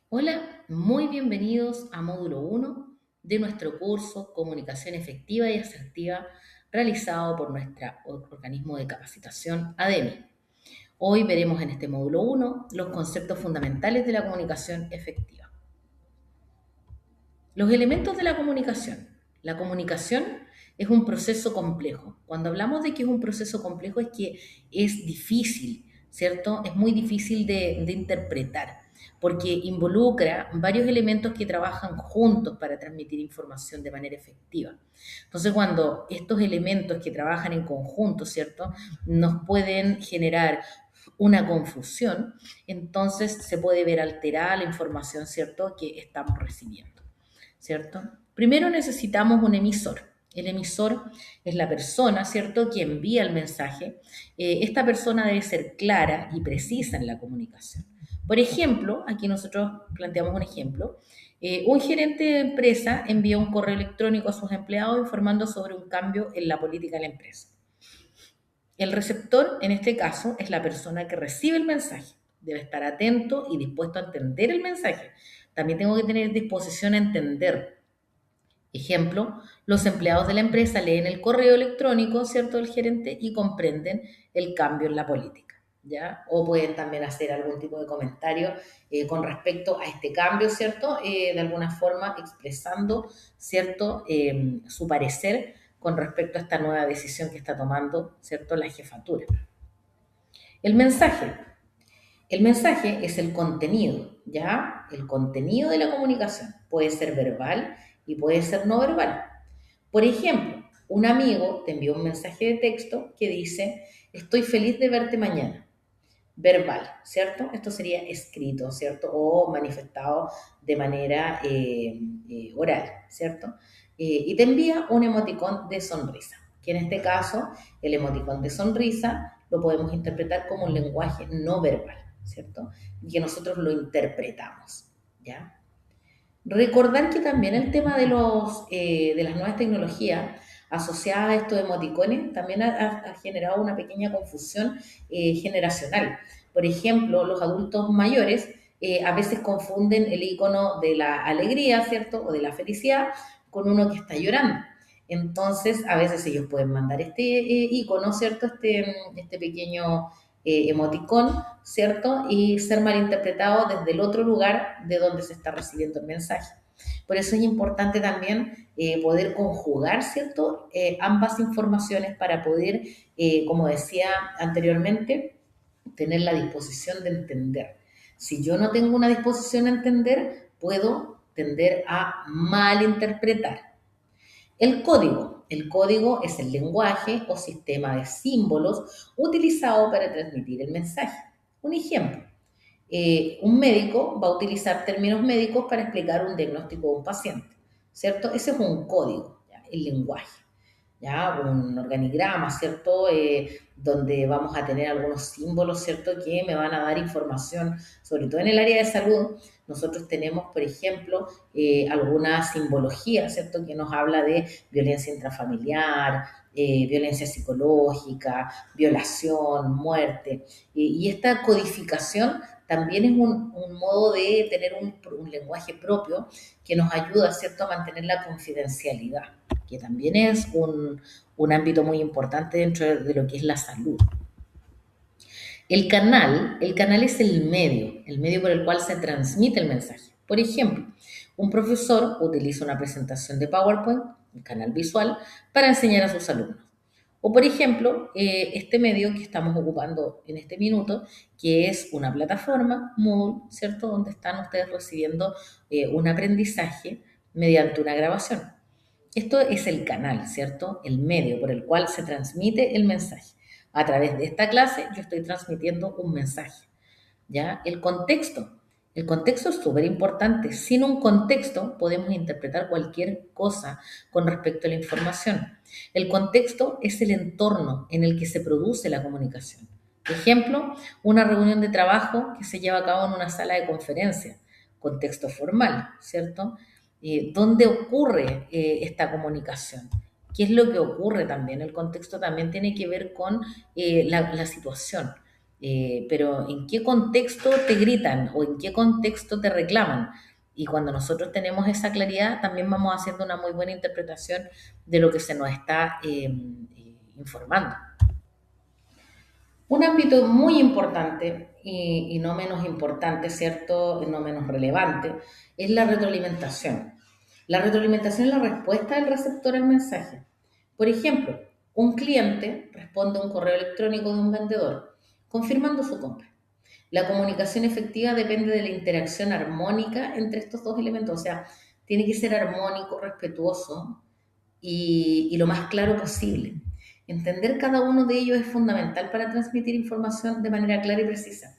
Hola, muy bienvenidos a módulo uno de nuestro curso Comunicación Efectiva y Asertiva realizado por nuestro organismo de capacitación ADEMI. Hoy veremos en este módulo uno los conceptos fundamentales de la comunicación efectiva. Los elementos de la comunicación. La comunicación es un proceso complejo. Cuando hablamos de que es un proceso complejo es que es difícil, ¿cierto? Es muy difícil de interpretar porque involucra varios elementos que trabajan juntos para transmitir información de manera efectiva. Entonces, cuando estos elementos que trabajan en conjunto, ¿cierto? Nos pueden generar una confusión, entonces se puede ver alterada la información, ¿cierto?, que estamos recibiendo. ¿Cierto? Primero necesitamos un emisor. El emisor es la persona, ¿cierto?, que envía el mensaje. Esta persona debe ser clara y precisa en la comunicación. Por ejemplo, aquí nosotros planteamos un ejemplo. Un gerente de empresa envía un correo electrónico a sus empleados informando sobre un cambio en la política de la empresa. El receptor, en este caso, es la persona que recibe el mensaje. Debe estar atento y dispuesto a entender el mensaje. También tengo que tener disposición a entender. Ejemplo, los empleados de la empresa leen el correo electrónico, ¿cierto?, del gerente y comprenden el cambio en la política, ¿ya? O pueden también hacer algún tipo de comentario con respecto a este cambio, ¿cierto? De alguna forma expresando, ¿cierto?, su parecer con respecto a esta nueva decisión que está tomando, ¿cierto?, la jefatura. El mensaje. El mensaje es el contenido, ¿ya? El contenido de la comunicación. Puede ser verbal y puede ser no verbal. Por ejemplo, un amigo te envió un mensaje de texto que dice, estoy feliz de verte mañana. Verbal, ¿cierto? Esto sería escrito, ¿cierto? O manifestado de manera oral, ¿cierto? Y te envía un emoticón de sonrisa, que en este caso, el emoticón de sonrisa lo podemos interpretar como un lenguaje no verbal, ¿cierto? Y que nosotros lo interpretamos, ¿ya? Recordar que también el tema de las nuevas tecnologías asociadas a estos emoticones también ha generado una pequeña confusión generacional. Por ejemplo, los adultos mayores a veces confunden el icono de la alegría, ¿cierto? O de la felicidad con uno que está llorando. Entonces, a veces ellos pueden mandar este icono, ¿cierto? Este pequeño emoticón, ¿cierto? Y ser malinterpretado desde el otro lugar de donde se está recibiendo el mensaje. Por eso es importante también poder conjugar, ¿cierto?, ambas informaciones para poder, como decía anteriormente, tener la disposición de entender. Si yo no tengo una disposición a entender, puedo tender a malinterpretar. El código. El código es el lenguaje o sistema de símbolos utilizado para transmitir el mensaje. Un ejemplo, un médico va a utilizar términos médicos para explicar un diagnóstico de un paciente, ¿cierto? Ese es un código, ¿ya? El lenguaje. ¿Ya? Un organigrama, ¿cierto? Donde vamos a tener algunos símbolos, ¿cierto? Que me van a dar información, sobre todo en el área de salud. Nosotros tenemos, por ejemplo, alguna simbología, ¿cierto? Que nos habla de violencia intrafamiliar, violencia psicológica, violación, muerte. Y esta codificación también es un modo de tener un lenguaje propio que nos ayuda, ¿cierto?, a mantener la confidencialidad, que también es un ámbito muy importante dentro de lo que es la salud. El canal es el medio por el cual se transmite el mensaje. Por ejemplo, un profesor utiliza una presentación de PowerPoint, un canal visual, para enseñar a sus alumnos. O por ejemplo, este medio que estamos ocupando en este minuto, que es una plataforma, Moodle, ¿cierto?, donde están ustedes recibiendo un aprendizaje mediante una grabación. Esto es el canal, ¿cierto? El medio por el cual se transmite el mensaje. A través de esta clase yo estoy transmitiendo un mensaje, ¿ya? El contexto. El contexto es súper importante. Sin un contexto podemos interpretar cualquier cosa con respecto a la información. El contexto es el entorno en el que se produce la comunicación. Ejemplo, una reunión de trabajo que se lleva a cabo en una sala de conferencia. Contexto formal, ¿cierto? ¿Dónde ocurre esta comunicación? ¿Qué es lo que ocurre también? El contexto también tiene que ver con la situación. pero ¿en qué contexto te gritan o en qué contexto te reclaman? Y cuando nosotros tenemos esa claridad, también vamos haciendo una muy buena interpretación de lo que se nos está informando. Un ámbito muy importante y no menos importante, ¿cierto? No menos relevante, es la retroalimentación. La retroalimentación es la respuesta del receptor al mensaje. Por ejemplo, un cliente responde a un correo electrónico de un vendedor confirmando su compra. La comunicación efectiva depende de la interacción armónica entre estos dos elementos, o sea, tiene que ser armónico, respetuoso y lo más claro posible. Entender cada uno de ellos es fundamental para transmitir información de manera clara y precisa.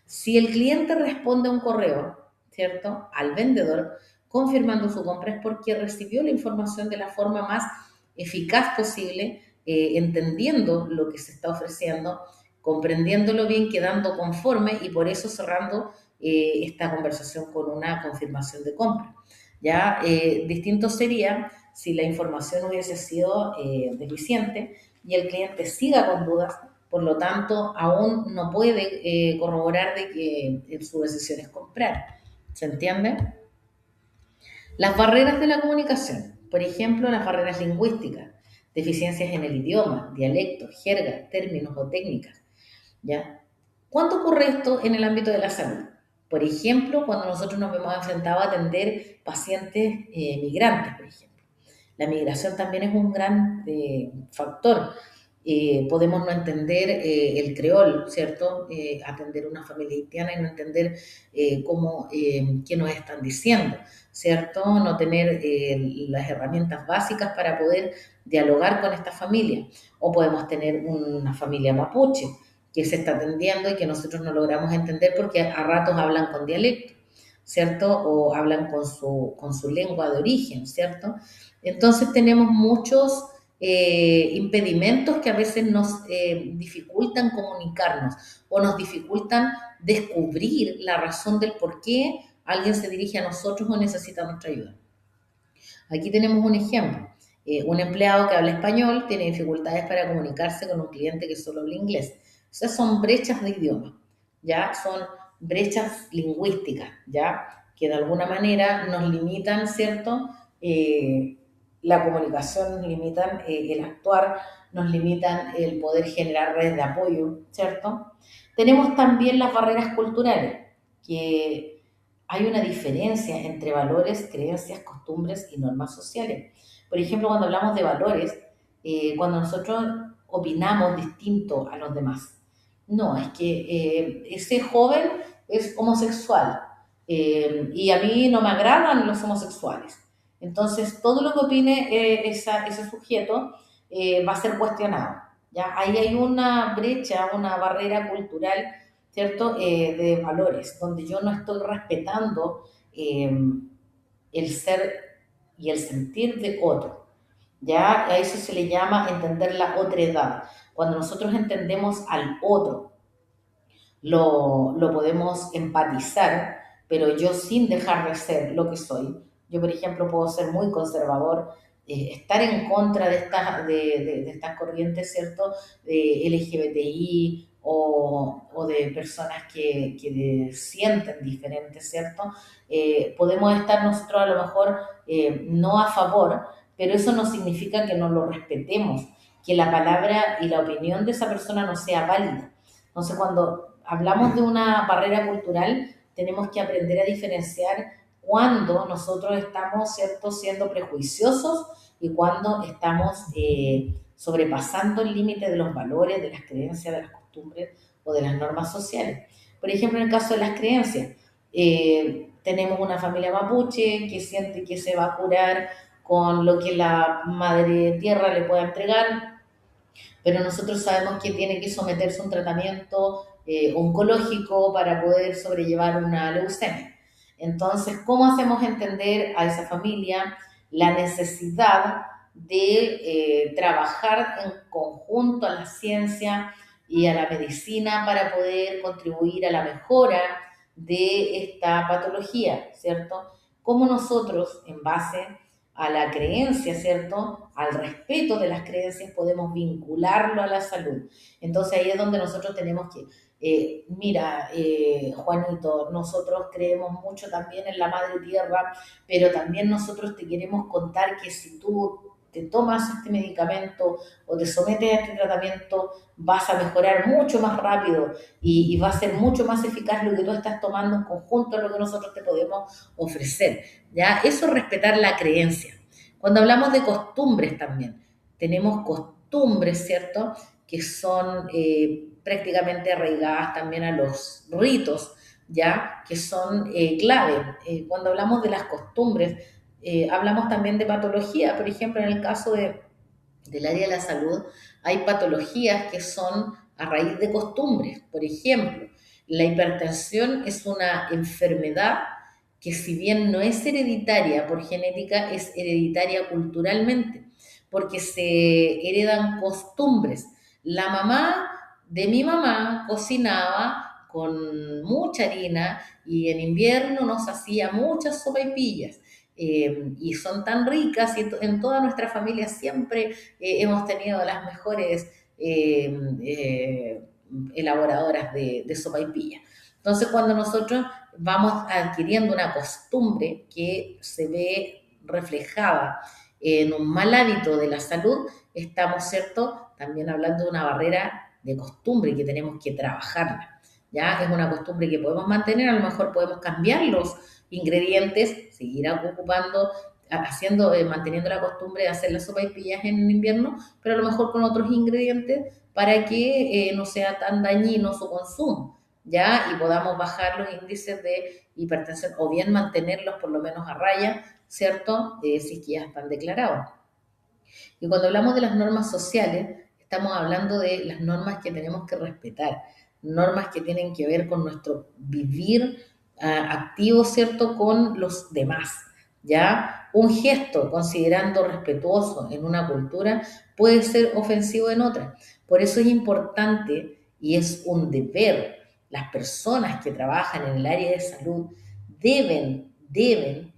Si el cliente responde a un correo, ¿cierto?, al vendedor confirmando su compra es porque recibió la información de la forma más eficaz posible, entendiendo lo que se está ofreciendo, comprendiéndolo bien, quedando conforme y por eso cerrando esta conversación con una confirmación de compra. Ya distinto sería si la información hubiese sido deficiente y el cliente siga con dudas, por lo tanto, aún no puede corroborar de que su decisión es comprar. ¿Se entiende? Las barreras de la comunicación, por ejemplo, las barreras lingüísticas, deficiencias en el idioma, dialectos, jerga, términos o técnicas. ¿Ya? ¿Cuándo ocurre esto en el ámbito de la salud? Por ejemplo, cuando nosotros nos vemos enfrentados a atender pacientes migrantes, por ejemplo. La migración también es un gran factor. Podemos no entender el creol, ¿cierto? Atender una familia haitiana y no entender qué nos están diciendo, ¿cierto? No tener las herramientas básicas para poder dialogar con esta familia. O podemos tener una familia mapuche que se está atendiendo y que nosotros no logramos entender porque a ratos hablan con dialecto, ¿cierto? O hablan con su lengua de origen, ¿cierto? Entonces tenemos muchos impedimentos que a veces nos dificultan comunicarnos o nos dificultan descubrir la razón del por qué alguien se dirige a nosotros o necesita nuestra ayuda. Aquí tenemos un ejemplo. Un empleado que habla español tiene dificultades para comunicarse con un cliente que solo habla inglés. O sea, son brechas de idioma, ¿ya? Son brechas lingüísticas, ¿ya? Que de alguna manera nos limitan, ¿cierto? La comunicación, nos limitan el actuar, nos limitan el poder generar redes de apoyo, ¿cierto? Tenemos también las barreras culturales, que hay una diferencia entre valores, creencias, costumbres y normas sociales. Por ejemplo, cuando hablamos de valores, cuando nosotros opinamos distinto a los demás, no, es que ese joven es homosexual y a mí no me agradan los homosexuales. Entonces, todo lo que opine ese sujeto va a ser cuestionado. ¿Ya? Ahí hay una brecha, una barrera cultural, ¿cierto? De valores, donde yo no estoy respetando el ser y el sentir de otro. ¿Ya? A eso se le llama entender la otredad. Cuando nosotros entendemos al otro, lo podemos empatizar, pero yo sin dejar de ser lo que soy. Yo, por ejemplo, puedo ser muy conservador, estar en contra de estas corrientes, ¿cierto? De LGBTI o de personas que sienten diferentes, ¿cierto? Podemos estar nosotros a lo mejor no a favor, pero eso no significa que no lo respetemos, que la palabra y la opinión de esa persona no sea válida. Entonces, cuando hablamos de una barrera cultural, tenemos que aprender a diferenciar cuando nosotros estamos, ¿cierto?, siendo prejuiciosos y cuando estamos sobrepasando el límite de los valores, de las creencias, de las costumbres o de las normas sociales. Por ejemplo, en el caso de las creencias, tenemos una familia mapuche que siente que se va a curar con lo que la madre tierra le pueda entregar, pero nosotros sabemos que tiene que someterse a un tratamiento oncológico para poder sobrellevar una leucemia. Entonces, ¿cómo hacemos entender a esa familia la necesidad de trabajar en conjunto a la ciencia y a la medicina para poder contribuir a la mejora de esta patología, ¿cierto? ¿Cómo nosotros, en base a la creencia, ¿cierto? Al respeto de las creencias podemos vincularlo a la salud? Entonces ahí es donde nosotros tenemos que mira, Juanito, nosotros creemos mucho también en la madre tierra, pero también nosotros te queremos contar que si tú te tomas este medicamento o te sometes a este tratamiento, vas a mejorar mucho más rápido y va a ser mucho más eficaz lo que tú estás tomando en conjunto a lo que nosotros te podemos ofrecer. ¿Ya? Eso es respetar la creencia. Cuando hablamos de costumbres también, tenemos costumbres, ¿cierto? Que son prácticamente arraigadas también a los ritos, ¿ya? Que son clave. Cuando hablamos de las costumbres, hablamos también de patología. Por ejemplo, en el caso del área de la salud, hay patologías que son a raíz de costumbres. Por ejemplo, la hipertensión es una enfermedad que si bien no es hereditaria por genética, es hereditaria culturalmente, porque se heredan costumbres. La mamá de mi mamá cocinaba con mucha harina y en invierno nos hacía muchas sopaipillas. Y son tan ricas y en toda nuestra familia siempre hemos tenido las mejores eh, eh, elaboradoras de sopaipilla. Entonces, cuando nosotros vamos adquiriendo una costumbre que se ve reflejada en un mal hábito de la salud, estamos, ¿cierto?, también hablando de una barrera de costumbre que tenemos que trabajarla. ¿Ya? Es una costumbre que podemos mantener, a lo mejor podemos cambiar los ingredientes, seguir ocupando, haciendo, manteniendo la costumbre de hacer las sopaipillas en invierno, pero a lo mejor con otros ingredientes para que no sea tan dañino su consumo, ¿ya? Y podamos bajar los índices de hipertensión o bien mantenerlos por lo menos a raya, ¿cierto? Si es que ya están declarados. Y cuando hablamos de las normas sociales, estamos hablando de las normas que tenemos que respetar, normas que tienen que ver con nuestro vivir activo, ¿cierto?, con los demás, ¿ya? Un gesto, considerando respetuoso en una cultura, puede ser ofensivo en otra. Por eso es importante y es un deber. Las personas que trabajan en el área de salud deben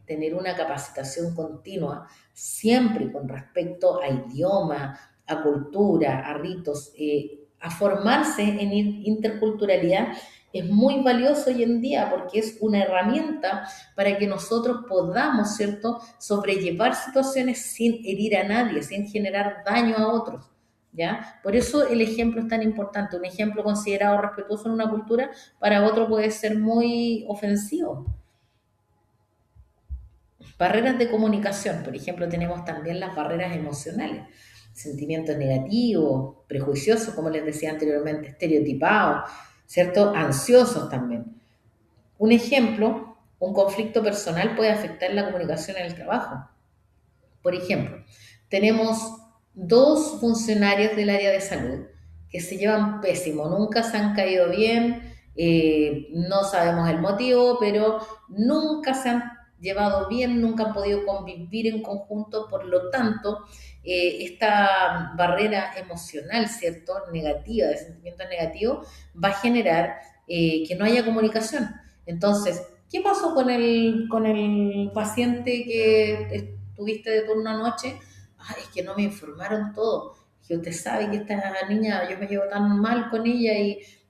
tener una capacitación continua siempre con respecto a idioma, a cultura, a ritos, a formarse en interculturalidad es muy valioso hoy en día porque es una herramienta para que nosotros podamos, ¿cierto?, sobrellevar situaciones sin herir a nadie, sin generar daño a otros. ¿Ya? Por eso el ejemplo es tan importante. Un ejemplo considerado respetuoso en una cultura para otro puede ser muy ofensivo. Barreras de comunicación, por ejemplo, tenemos también las barreras emocionales, sentimientos negativos, prejuiciosos, como les decía anteriormente, estereotipados, ¿cierto? Ansiosos también. Un ejemplo, un conflicto personal puede afectar la comunicación en el trabajo. Por ejemplo, tenemos dos funcionarios del área de salud que se llevan pésimo, nunca se han caído bien, no sabemos el motivo, pero nunca se han llevado bien, nunca han podido convivir en conjunto, por lo tanto, esta barrera emocional, ¿cierto?, negativa, de sentimientos negativos, va a generar que no haya comunicación. Entonces, ¿qué pasó con el paciente que tuviste de turno anoche? Ay, es que no me informaron todo. Que usted sabe que esta niña, yo me llevo tan mal con ella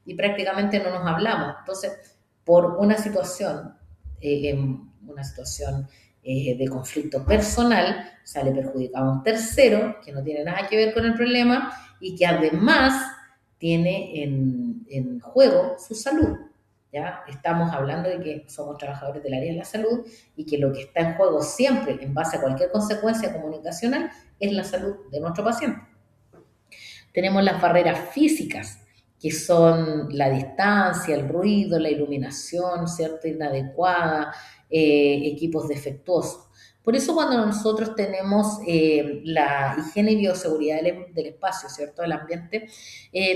y prácticamente no nos hablamos. Entonces, por una situación de conflicto personal, sale perjudicado un tercero que no tiene nada que ver con el problema y que además tiene en juego su salud. ¿Ya? Estamos hablando de que somos trabajadores del área de la salud y que lo que está en juego siempre, en base a cualquier consecuencia comunicacional, es la salud de nuestro paciente. Tenemos las barreras físicas, que son la distancia, el ruido, la iluminación, ¿cierto?, inadecuada, equipos defectuosos. Por eso cuando nosotros tenemos la higiene y bioseguridad del espacio, ¿cierto?, del ambiente,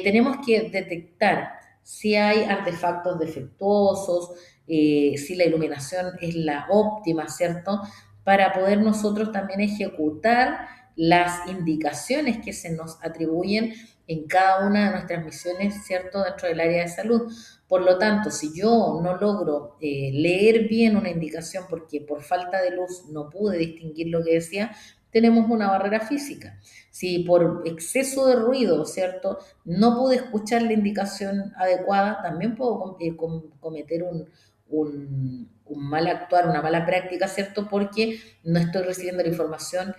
tenemos que detectar si hay artefactos defectuosos, si la iluminación es la óptima, ¿cierto?, para poder nosotros también ejecutar las indicaciones que se nos atribuyen en cada una de nuestras misiones, ¿cierto?, dentro del área de salud. Por lo tanto, si yo no logro leer bien una indicación porque por falta de luz no pude distinguir lo que decía, tenemos una barrera física. Si por exceso de ruido, ¿cierto? No pude escuchar la indicación adecuada, también puedo cometer un mal actuar, una mala práctica, ¿cierto? Porque no estoy recibiendo la información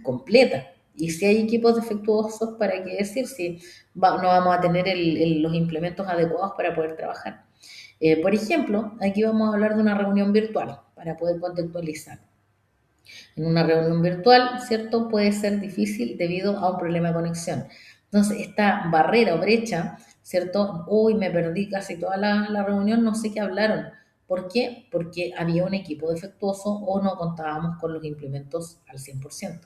completa. Y si hay equipos defectuosos, ¿para qué decir? Si no vamos a tener los implementos adecuados para poder trabajar. Por ejemplo, aquí vamos a hablar de una reunión virtual para poder contextualizar. En una reunión virtual, ¿cierto? Puede ser difícil debido a un problema de conexión. Entonces, esta barrera o brecha, ¿cierto? Uy, me perdí casi toda la reunión, no sé qué hablaron. ¿Por qué? Porque había un equipo defectuoso o no contábamos con los implementos al 100%.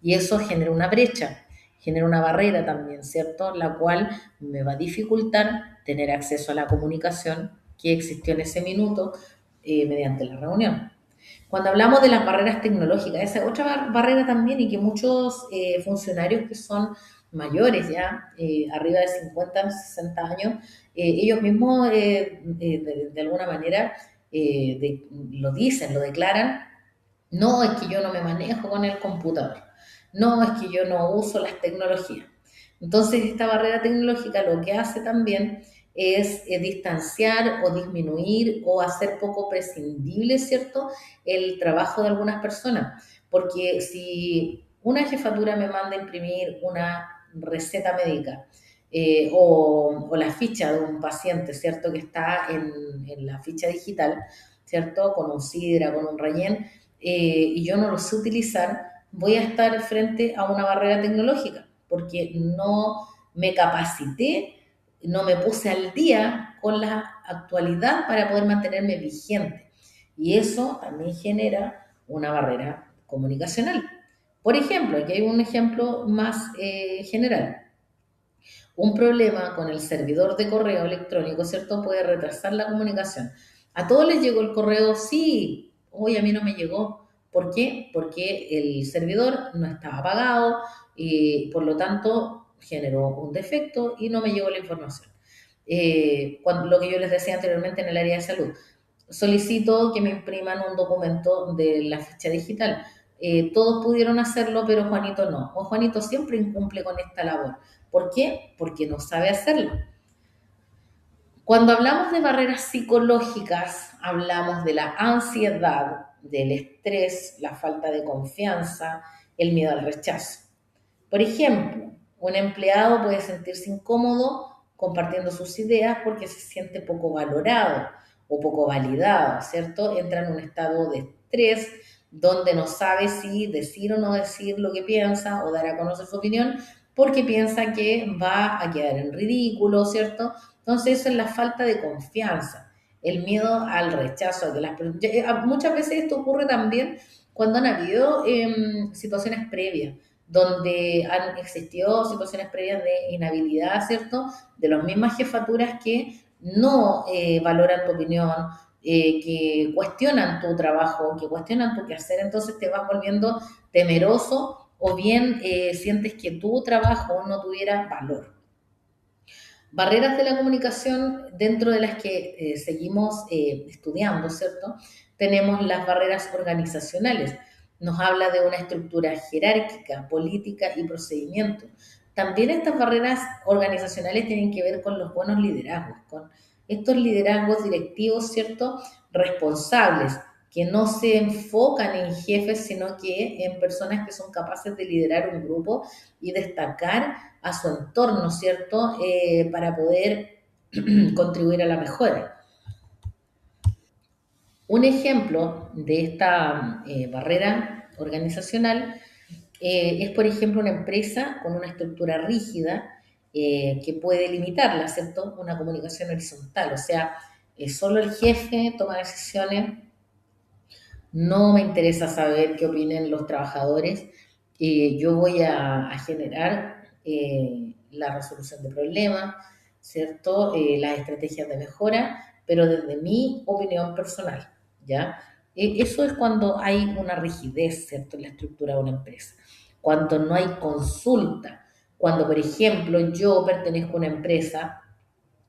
Y eso genera una brecha, genera una barrera también, ¿cierto? La cual me va a dificultar tener acceso a la comunicación que existió en ese minuto mediante la reunión. Cuando hablamos de las barreras tecnológicas, esa es otra barrera también y que muchos funcionarios que son mayores ya, arriba de 50, 60 años, ellos mismos de alguna manera lo dicen, lo declaran, no es que yo no me manejo con el computador, no es que yo no uso las tecnologías. Entonces, esta barrera tecnológica lo que hace también es distanciar o disminuir o hacer poco prescindible, ¿cierto?, el trabajo de algunas personas. Porque si una jefatura me manda a imprimir una receta médica o la ficha de un paciente, ¿cierto?, que está en la ficha digital, ¿cierto?, con un sidra, con un rellén, y yo no lo sé utilizar, voy a estar frente a una barrera tecnológica, porque no me capacité, no me puse al día con la actualidad para poder mantenerme vigente. Y eso también genera una barrera comunicacional. Por ejemplo, aquí hay un ejemplo más general. Un problema con el servidor de correo electrónico, ¿cierto? Puede retrasar la comunicación. A todos les llegó el correo, sí, hoy a mí no me llegó. ¿Por qué? Porque el servidor no estaba apagado y por lo tanto generó un defecto y no me llegó la información. Lo que yo les decía anteriormente en el área de salud, solicito que me impriman un documento de la ficha digital. Todos pudieron hacerlo, pero Juanito no. O Juanito siempre incumple con esta labor. ¿Por qué? Porque no sabe hacerlo. Cuando hablamos de barreras psicológicas, hablamos de la ansiedad, del estrés, la falta de confianza, el miedo al rechazo. Por ejemplo, un empleado puede sentirse incómodo compartiendo sus ideas porque se siente poco valorado o poco validado, ¿cierto? Entra en un estado de estrés donde no sabe si decir o no decir lo que piensa o dar a conocer su opinión porque piensa que va a quedar en ridículo, ¿cierto? Entonces eso es la falta de confianza, el miedo al rechazo. Muchas veces esto ocurre también cuando han habido situaciones previas donde han existido situaciones previas de inhabilidad, ¿cierto? De las mismas jefaturas que no valoran tu opinión, que cuestionan tu trabajo, que cuestionan tu quehacer, entonces te vas volviendo temeroso o bien sientes que tu trabajo no tuviera valor. Barreras de la comunicación dentro de las que seguimos estudiando, ¿cierto? Tenemos las barreras organizacionales. Nos habla de una estructura jerárquica, política y procedimiento. También estas barreras organizacionales tienen que ver con los buenos liderazgos, con estos liderazgos directivos, ¿cierto? Responsables, que no se enfocan en jefes, sino que en personas que son capaces de liderar un grupo y destacar a su entorno, ¿cierto? Para poder contribuir a la mejora. Un ejemplo de esta barrera organizacional es, por ejemplo, una empresa con una estructura rígida que puede limitarla, ¿cierto? Una comunicación horizontal, o sea, solo el jefe toma decisiones, no me interesa saber qué opinen los trabajadores, yo voy a generar la resolución de problemas, ¿cierto? Las estrategias de mejora, pero desde mi opinión personal, ¿ya? Eso es cuando hay una rigidez, ¿cierto?, en la estructura de una empresa. Cuando no hay consulta, cuando, por ejemplo, yo pertenezco a una empresa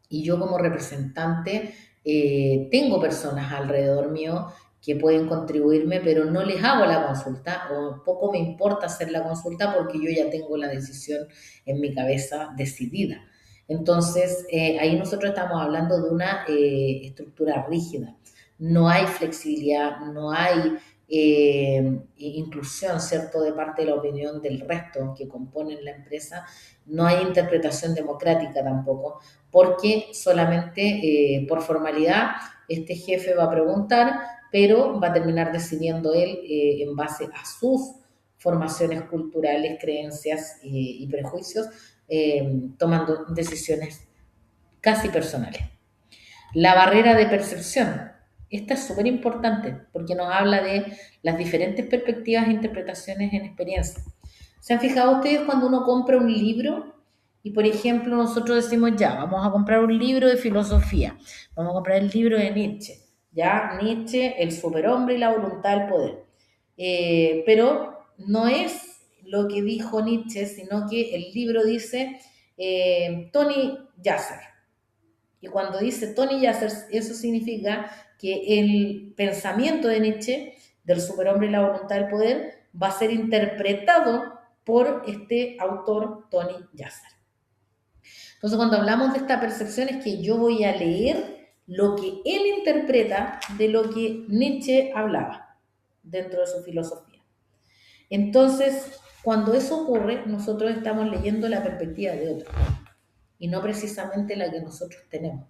y yo como representante tengo personas alrededor mío que pueden contribuirme, pero no les hago la consulta o poco me importa hacer la consulta porque yo ya tengo la decisión en mi cabeza decidida. Entonces, ahí nosotros estamos hablando de una estructura rígida. No hay flexibilidad, no hay inclusión, ¿cierto?, de parte de la opinión del resto que componen la empresa. No hay interpretación democrática tampoco, porque solamente por formalidad este jefe va a preguntar, pero va a terminar decidiendo él en base a sus formaciones culturales, creencias y prejuicios, tomando decisiones casi personales. La barrera de percepción. Esta es súper importante porque nos habla de las diferentes perspectivas e interpretaciones en experiencia. ¿Se han fijado ustedes cuando uno compra un libro y, por ejemplo, nosotros decimos, ya, vamos a comprar un libro de filosofía, vamos a comprar el libro de Nietzsche, ya, Nietzsche, el superhombre y la voluntad del poder. Pero no es lo que dijo Nietzsche, sino que el libro dice Tony Yasser. Y cuando dice Tony Yasser, eso significa que el pensamiento de Nietzsche, del superhombre y la voluntad del poder, va a ser interpretado por este autor Tony Yasser. Entonces, cuando hablamos de esta percepción es que yo voy a leer lo que él interpreta de lo que Nietzsche hablaba dentro de su filosofía. Entonces, cuando eso ocurre, nosotros estamos leyendo la perspectiva de otro y no precisamente la que nosotros tenemos.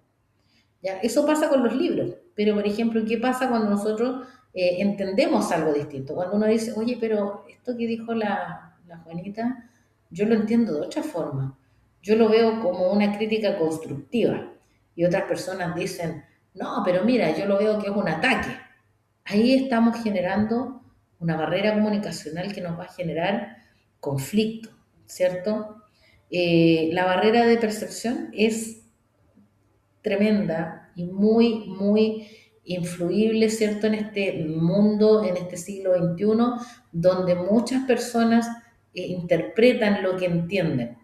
¿Ya? Eso pasa con los libros, pero por ejemplo, ¿qué pasa cuando nosotros entendemos algo distinto? Cuando uno dice, oye, pero esto que dijo la Juanita, yo lo entiendo de otra forma. Yo lo veo como una crítica constructiva. Y otras personas dicen, no, pero mira, yo lo veo que es un ataque. Ahí estamos generando una barrera comunicacional que nos va a generar conflicto, ¿cierto? La barrera de percepción es tremenda y muy, muy influible, ¿cierto? En este mundo, en este siglo XXI, donde muchas personas interpretan lo que entienden.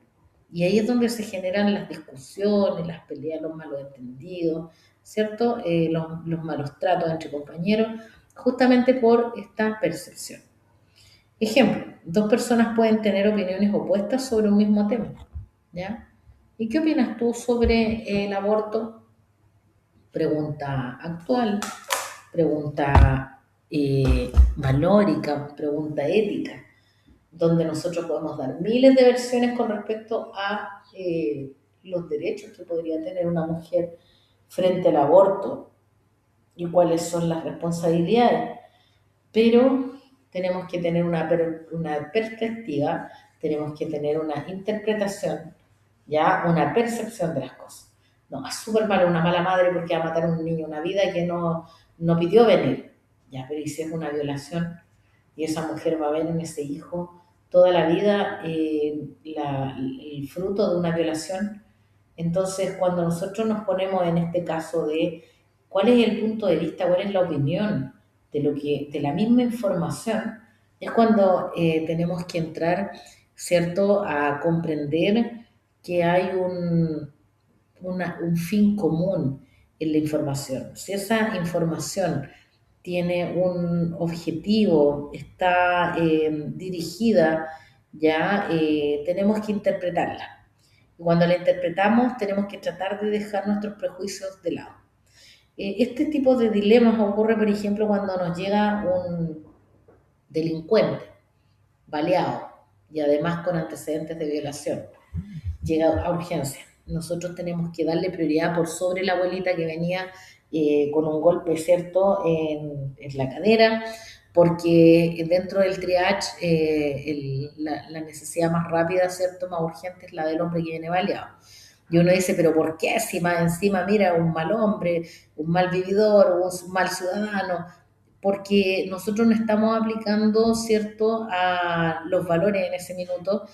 Y ahí es donde se generan las discusiones, las peleas, los malos entendidos, ¿cierto? Los malos tratos entre compañeros, justamente por esta percepción. Ejemplo, dos personas pueden tener opiniones opuestas sobre un mismo tema, ¿ya? ¿Y qué opinas tú sobre el aborto? Pregunta actual, pregunta valórica, pregunta ética, donde nosotros podemos dar miles de versiones con respecto a los derechos que podría tener una mujer frente al aborto y cuáles son las responsabilidades. Pero tenemos que tener una perspectiva, tenemos que tener una interpretación, ya una percepción de las cosas. No, es súper malo una mala madre porque va a matar a un niño, una vida que no pidió venir. Ya, pero ¿y si es una violación? Y esa mujer va a ver en ese hijo toda la vida el fruto de una violación. Entonces, cuando nosotros nos ponemos en este caso de cuál es el punto de vista, cuál es la opinión de la misma información, es cuando tenemos que entrar, ¿cierto?, a comprender que hay un fin común en la información. Si esa información tiene un objetivo, está dirigida, ya tenemos que interpretarla. Y cuando la interpretamos, tenemos que tratar de dejar nuestros prejuicios de lado. Este tipo de dilemas ocurre, por ejemplo, cuando nos llega un delincuente baleado y además con antecedentes de violación. Llega a urgencia. Nosotros tenemos que darle prioridad por sobre la abuelita que venía con un golpe, ¿cierto?, en la cadera, porque dentro del triage la necesidad más rápida, ¿cierto?, más urgente es la del hombre que viene baleado. Y uno dice, pero ¿por qué? Si más encima, mira, un mal hombre, un mal vividor, un mal ciudadano, porque nosotros no estamos aplicando, ¿cierto?, a los valores en ese minuto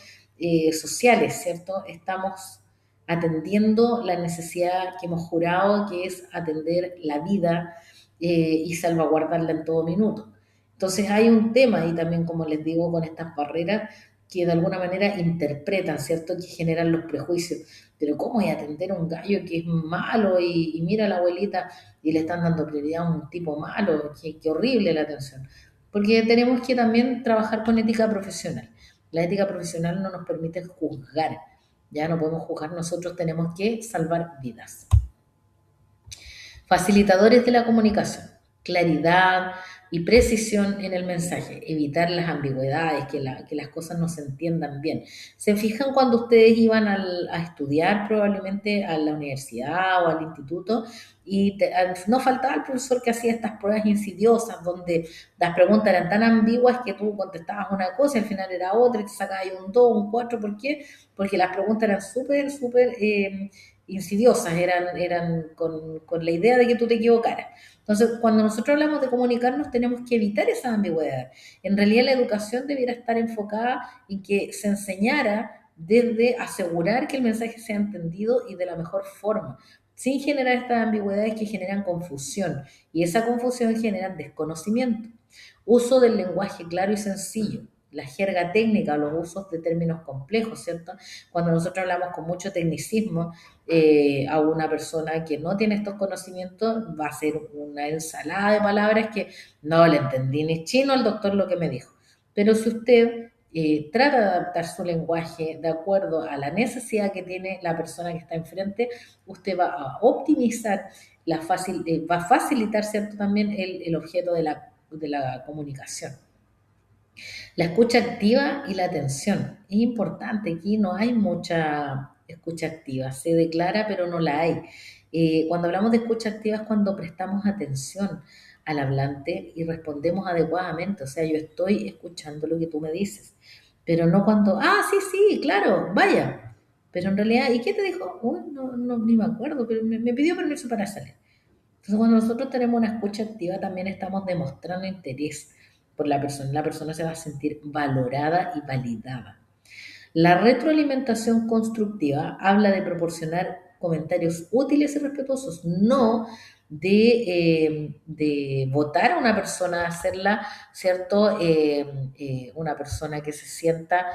sociales, ¿cierto? Estamos atendiendo la necesidad que hemos jurado, que es atender la vida y salvaguardarla en todo minuto. Entonces hay un tema ahí también, como les digo, con estas barreras, que de alguna manera interpretan, ¿cierto? Que generan los prejuicios. Pero ¿cómo voy a atender a un gallo que es malo y mira a la abuelita y le están dando prioridad a un tipo malo? Qué horrible la atención. Porque tenemos que también trabajar con ética profesional. La ética profesional no nos permite juzgar, ya no podemos juzgar, nosotros tenemos que salvar vidas. Facilitadores de la comunicación, claridad y precisión en el mensaje, evitar las ambigüedades, que las cosas no se entiendan bien. ¿Se fijan cuando ustedes iban a estudiar probablemente a la universidad o al instituto y no faltaba el profesor que hacía estas pruebas insidiosas donde las preguntas eran tan ambiguas que tú contestabas una cosa y al final era otra y te sacabas un 2, un 4? ¿Por qué? Porque las preguntas eran súper insidiosas, eran con la idea de que tú te equivocaras. Entonces, cuando nosotros hablamos de comunicarnos, tenemos que evitar esa ambigüedad. En realidad, la educación debiera estar enfocada en que se enseñara desde asegurar que el mensaje sea entendido y de la mejor forma, sin generar estas ambigüedades que generan confusión. Y esa confusión genera desconocimiento. Uso del lenguaje claro y sencillo, la jerga técnica, los usos de términos complejos, ¿cierto? Cuando nosotros hablamos con mucho tecnicismo, a una persona que no tiene estos conocimientos va a ser una ensalada de palabras que no le entendí ni chino al doctor lo que me dijo. Pero si usted trata de adaptar su lenguaje de acuerdo a la necesidad que tiene la persona que está enfrente, usted va a optimizar, va a facilitar, ¿cierto? También el objeto de la comunicación. La escucha activa y la atención. Es importante, aquí no hay mucha escucha activa, se declara pero no la hay. Cuando hablamos de escucha activa es cuando prestamos atención al hablante y respondemos adecuadamente, o sea, yo estoy escuchando lo que tú me dices, pero no cuando, sí, sí, claro, vaya, pero en realidad, ¿y qué te dijo? Uy, ni me acuerdo, pero me pidió permiso para salir. Entonces, cuando nosotros tenemos una escucha activa, también estamos demostrando interés por la persona se va a sentir valorada y validada. La retroalimentación constructiva habla de proporcionar comentarios útiles y respetuosos, no de votar a una persona, hacerla, ¿cierto? Una persona que se sienta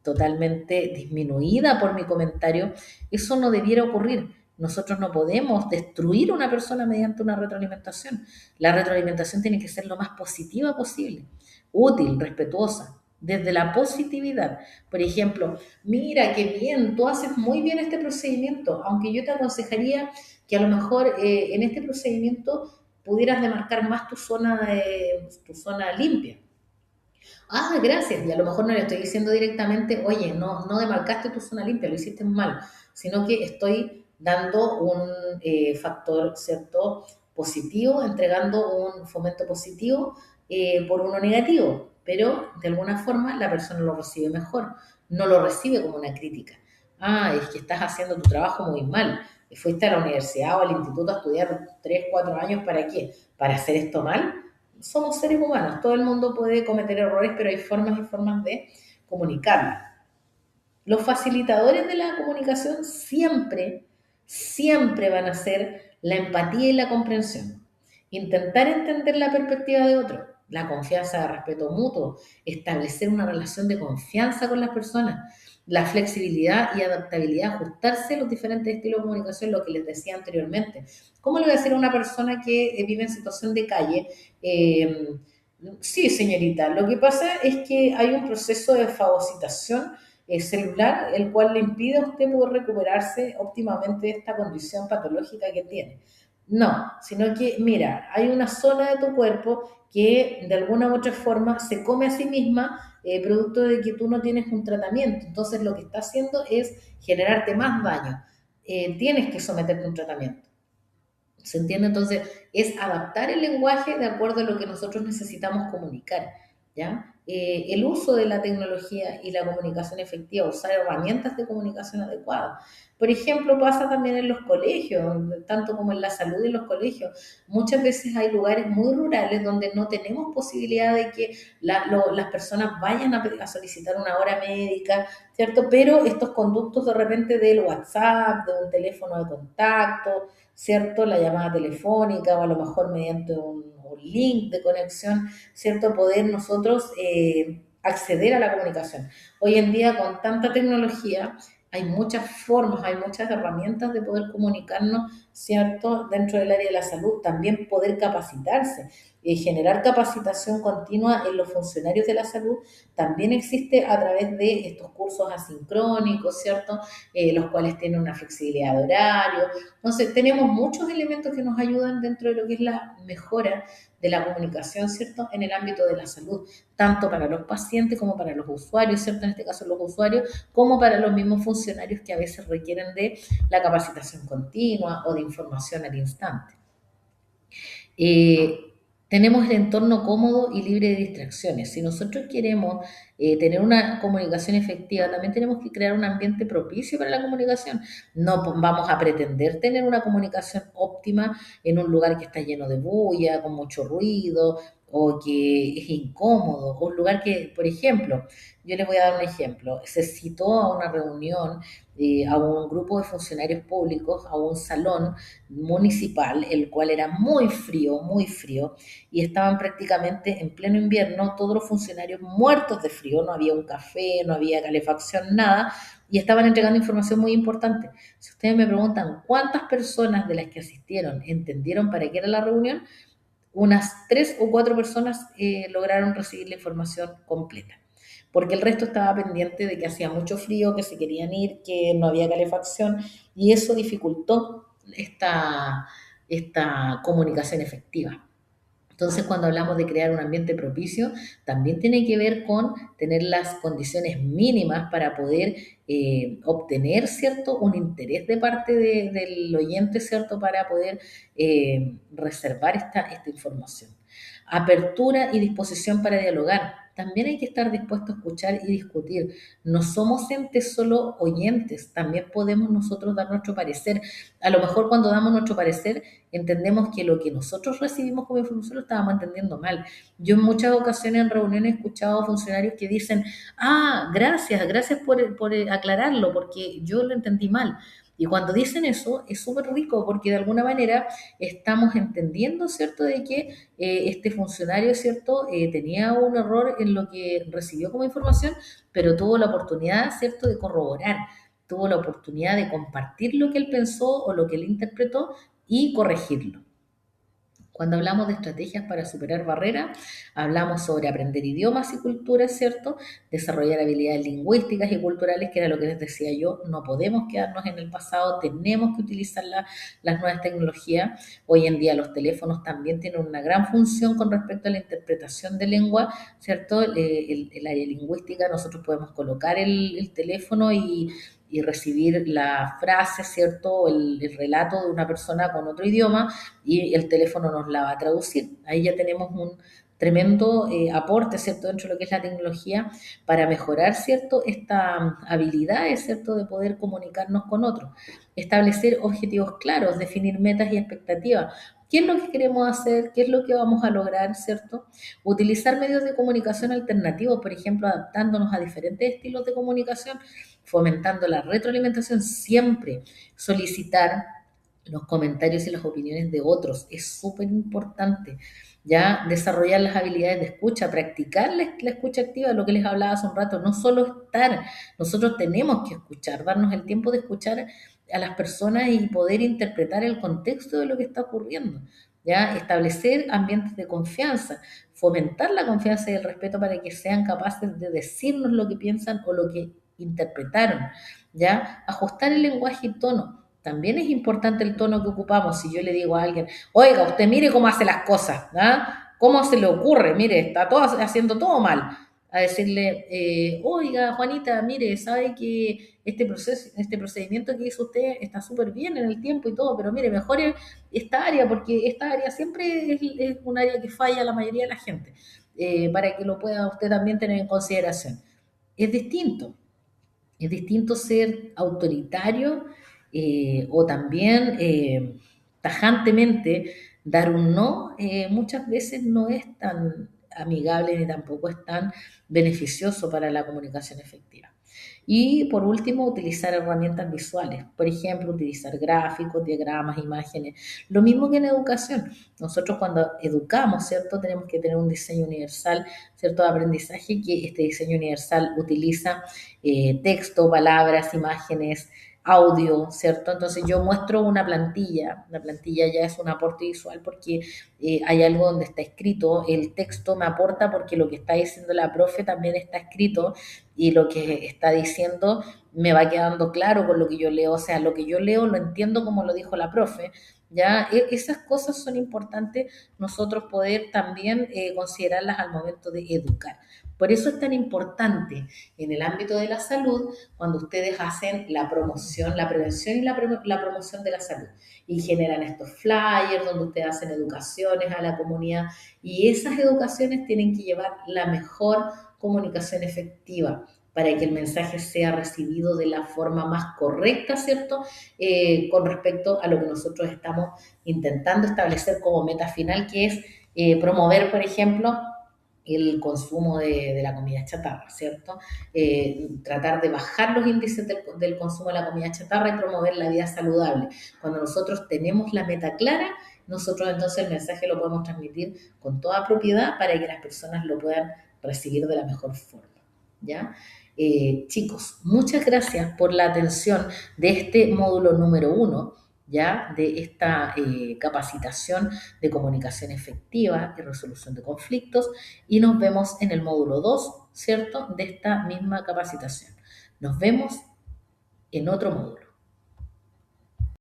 totalmente disminuida por mi comentario. Eso no debiera ocurrir. Nosotros no podemos destruir a una persona mediante una retroalimentación. La retroalimentación tiene que ser lo más positiva posible, útil, respetuosa, desde la positividad. Por ejemplo, mira qué bien, tú haces muy bien este procedimiento, aunque yo te aconsejaría que a lo mejor en este procedimiento pudieras demarcar más tu zona limpia. Gracias. Y a lo mejor no le estoy diciendo directamente, oye, no demarcaste tu zona limpia, lo hiciste mal, sino que estoy dando un factor, ¿cierto? Positivo, entregando un fomento positivo por uno negativo, pero de alguna forma la persona lo recibe mejor, no lo recibe como una crítica. Es que estás haciendo tu trabajo muy mal. Fuiste a la universidad o al instituto a estudiar 3 4 años, ¿para qué? ¿Para hacer esto mal? Somos seres humanos, todo el mundo puede cometer errores, pero hay formas y formas de comunicarla. Los facilitadores de la comunicación siempre van a ser la empatía y la comprensión. Intentar entender la perspectiva de otro, la confianza de respeto mutuo, establecer una relación de confianza con las personas, la flexibilidad y adaptabilidad, ajustarse a los diferentes estilos de comunicación, lo que les decía anteriormente. ¿Cómo le voy a decir a una persona que vive en situación de calle? Eh, sí, señorita, lo que pasa es que hay un proceso de fagocitación celular, el cual le impide a usted poder recuperarse óptimamente de esta condición patológica que tiene. No, sino que, mira, hay una zona de tu cuerpo que de alguna u otra forma se come a sí misma producto de que tú no tienes un tratamiento. Entonces lo que está haciendo es generarte más daño. Tienes que someterte a un tratamiento. ¿Se entiende? Entonces, es adaptar el lenguaje de acuerdo a lo que nosotros necesitamos comunicar, ¿ya? El uso de la tecnología y la comunicación efectiva, usar herramientas de comunicación adecuadas. Por ejemplo, pasa también en los colegios, tanto como en la salud en los colegios. Muchas veces hay lugares muy rurales donde no tenemos posibilidad de que las personas vayan a solicitar una hora médica, ¿cierto? Pero estos conductos de repente del WhatsApp, de un teléfono de contacto, ¿cierto? La llamada telefónica o a lo mejor mediante un link de conexión, ¿cierto? Poder nosotros acceder a la comunicación. Hoy en día, con tanta tecnología, hay muchas formas, hay muchas herramientas de poder comunicarnos, ¿cierto? Dentro del área de la salud, también poder capacitarse, generar capacitación continua en los funcionarios de la salud, también existe a través de estos cursos asincrónicos, ¿cierto? Los cuales tienen una flexibilidad de horario. Entonces, tenemos muchos elementos que nos ayudan dentro de lo que es la mejora de la comunicación, ¿cierto? En el ámbito de la salud, tanto para los pacientes como para los usuarios, ¿cierto? En este caso los usuarios, como para los mismos funcionarios que a veces requieren de la capacitación continua o de información al instante. Eh, Tenemos el entorno cómodo y libre de distracciones. Si nosotros queremos tener una comunicación efectiva, también tenemos que crear un ambiente propicio para la comunicación. No vamos a pretender tener una comunicación óptima en un lugar que está lleno de bulla, con mucho ruido, o que es incómodo, o un lugar que, por ejemplo, yo les voy a dar un ejemplo, se citó a una reunión a un grupo de funcionarios públicos, a un salón municipal, el cual era muy frío, y estaban prácticamente en pleno invierno, todos los funcionarios muertos de frío, no había un café, no había calefacción, nada, y estaban entregando información muy importante. Si ustedes me preguntan cuántas personas de las que asistieron entendieron para qué era la reunión, unas 3 o 4 personas lograron recibir la información completa, porque el resto estaba pendiente de que hacía mucho frío, que se querían ir, que no había calefacción, y eso dificultó esta comunicación efectiva. Entonces, cuando hablamos de crear un ambiente propicio, también tiene que ver con tener las condiciones mínimas para poder obtener, ¿cierto?, un interés de parte del oyente, ¿cierto?, para poder reservar esta información. Apertura y disposición para dialogar. También hay que estar dispuesto a escuchar y discutir. No somos entes solo oyentes, también podemos nosotros dar nuestro parecer. A lo mejor cuando damos nuestro parecer entendemos que lo que nosotros recibimos como información lo estábamos entendiendo mal. Yo en muchas ocasiones en reuniones he escuchado funcionarios que dicen, gracias por aclararlo, porque yo lo entendí mal. Y cuando dicen eso, es súper rico porque de alguna manera estamos entendiendo, ¿cierto?, de que este funcionario, ¿cierto?, tenía un error en lo que recibió como información, pero tuvo la oportunidad, ¿cierto?, de corroborar, tuvo la oportunidad de compartir lo que él pensó o lo que él interpretó y corregirlo. Cuando hablamos de estrategias para superar barreras, hablamos sobre aprender idiomas y culturas, ¿cierto? Desarrollar habilidades lingüísticas y culturales, que era lo que les decía yo, no podemos quedarnos en el pasado, tenemos que utilizar las nuevas tecnologías. Hoy en día los teléfonos también tienen una gran función con respecto a la interpretación de lengua, ¿cierto? El área lingüística, nosotros podemos colocar el teléfono y recibir la frase, ¿cierto? El relato de una persona con otro idioma y el teléfono nos la va a traducir. Ahí ya tenemos un tremendo aporte, ¿cierto?, dentro de lo que es la tecnología para mejorar, ¿cierto?, estas habilidades, ¿cierto?, de poder comunicarnos con otros. Establecer objetivos claros, definir metas y expectativas. ¿Qué es lo que queremos hacer? ¿Qué es lo que vamos a lograr? ¿Cierto? Utilizar medios de comunicación alternativos, por ejemplo, adaptándonos a diferentes estilos de comunicación, fomentando la retroalimentación, siempre solicitar los comentarios y las opiniones de otros. Es súper importante, ya desarrollar las habilidades de escucha, practicar la escucha activa, lo que les hablaba hace un rato, no solo estar, nosotros tenemos que escuchar, darnos el tiempo de escuchar a las personas y poder interpretar el contexto de lo que está ocurriendo, ya establecer ambientes de confianza, fomentar la confianza y el respeto para que sean capaces de decirnos lo que piensan o lo que interpretaron, ya ajustar el lenguaje y tono. También es importante el tono que ocupamos. Si yo le digo a alguien, oiga, usted mire cómo hace las cosas, ¿ah? ¿Cómo se le ocurre? Mire, está todo haciendo todo mal. A decirle, oiga, Juanita, mire, sabe que este procedimiento que hizo usted está súper bien en el tiempo y todo, pero mire, mejore esta área, porque esta área siempre es un área que falla a la mayoría de la gente, para que lo pueda usted también tener en consideración. Es distinto, es distinto ser autoritario o también tajantemente dar un no, muchas veces no es tan amigable ni tampoco es tan beneficioso para la comunicación efectiva. Y por último, utilizar herramientas visuales, por ejemplo, utilizar gráficos, diagramas, imágenes. Lo mismo que en educación. Nosotros cuando educamos, ¿cierto? Tenemos que tener un diseño universal, ¿cierto? De aprendizaje, que este diseño universal utiliza texto, palabras, imágenes, audio, ¿cierto? Entonces yo muestro una plantilla, la plantilla ya es un aporte visual porque hay algo donde está escrito, el texto me aporta porque lo que está diciendo la profe también está escrito y lo que está diciendo me va quedando claro con lo que yo leo, o sea, lo que yo leo lo entiendo como lo dijo la profe, ya esas cosas son importantes nosotros poder también considerarlas al momento de educar. Por eso es tan importante en el ámbito de la salud cuando ustedes hacen la promoción, la prevención y la promoción de la salud y generan estos flyers donde ustedes hacen educaciones a la comunidad y esas educaciones tienen que llevar la mejor comunicación efectiva para que el mensaje sea recibido de la forma más correcta, ¿cierto? Con respecto a lo que nosotros estamos intentando establecer como meta final, que es promover, por ejemplo, el consumo de la comida chatarra, ¿cierto? Tratar de bajar los índices del consumo de la comida chatarra y promover la vida saludable. Cuando nosotros tenemos la meta clara, nosotros entonces el mensaje lo podemos transmitir con toda propiedad para que las personas lo puedan recibir de la mejor forma, ¿ya? Chicos, muchas gracias por la atención de este módulo número 1, ¿ya? De esta capacitación de comunicación efectiva y resolución de conflictos y nos vemos en el módulo 2, ¿cierto? De esta misma capacitación. Nos vemos en otro módulo.